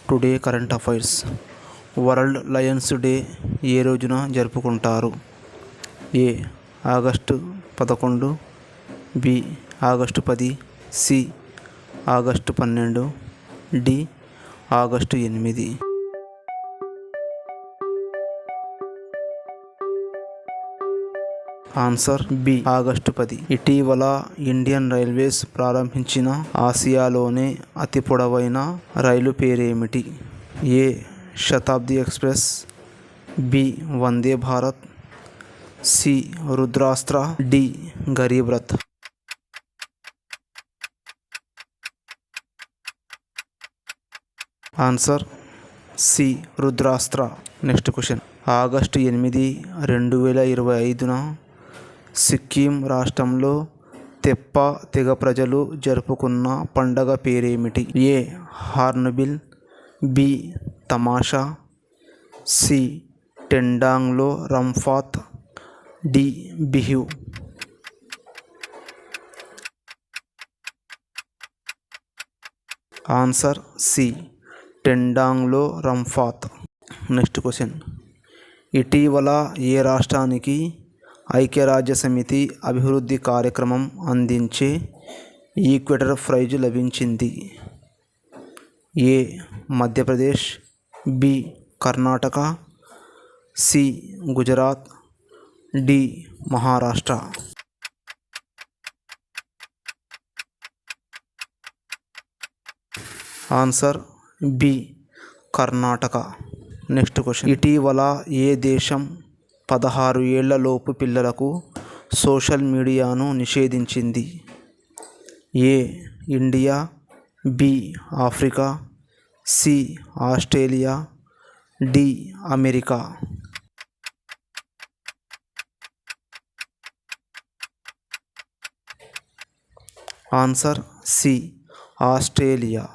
Today current affairs. World lions day ఏ రోజున జరుపుకుంటారు? A. August 11, B. August 10, C. August 12, D. August 8. Answer B. August 10. ఇటీవల Indian railways ప్రారంభించిన ఆసియాలోనే అతి పొడవైన రైలు పేరేమిటి? A. Shatabdi express, B. Vande Bharat, C. Rudrastra, D. Garib Rath. Answer C. Rudrastra. Next question. August 8, 2025న సిక్కిం రాష్ట్రంలో తెప్ప తెగ ప్రజలు జరుపుకున్న పండగ పేరేమిటి? A. Hornbill, B. Tamasha, C. Tendong Lho Rum Faat, D. Bihu. Answer C. Tendong Lho Rum Faat. Next question. ఇటీవల ఏ రాష్ట్రానికి ఐక్యరాజ్యసమితి అభివృద్ధి కార్యక్రమం అందించే ఈక్వెటర్ ప్రైజ్ లభించింది? A. Madhya Pradesh, B. Karnataka, C. Gujarat, D. Maharashtra. Answer B. Karnataka. Next question. ఇటీవల ఏ దేశం 16 ఏళ్లలోపు పిల్లలకు సోషల్ మీడియాను నిషేధించింది? A. India, B. Africa, C. Australia, D. America. Answer C. Australia.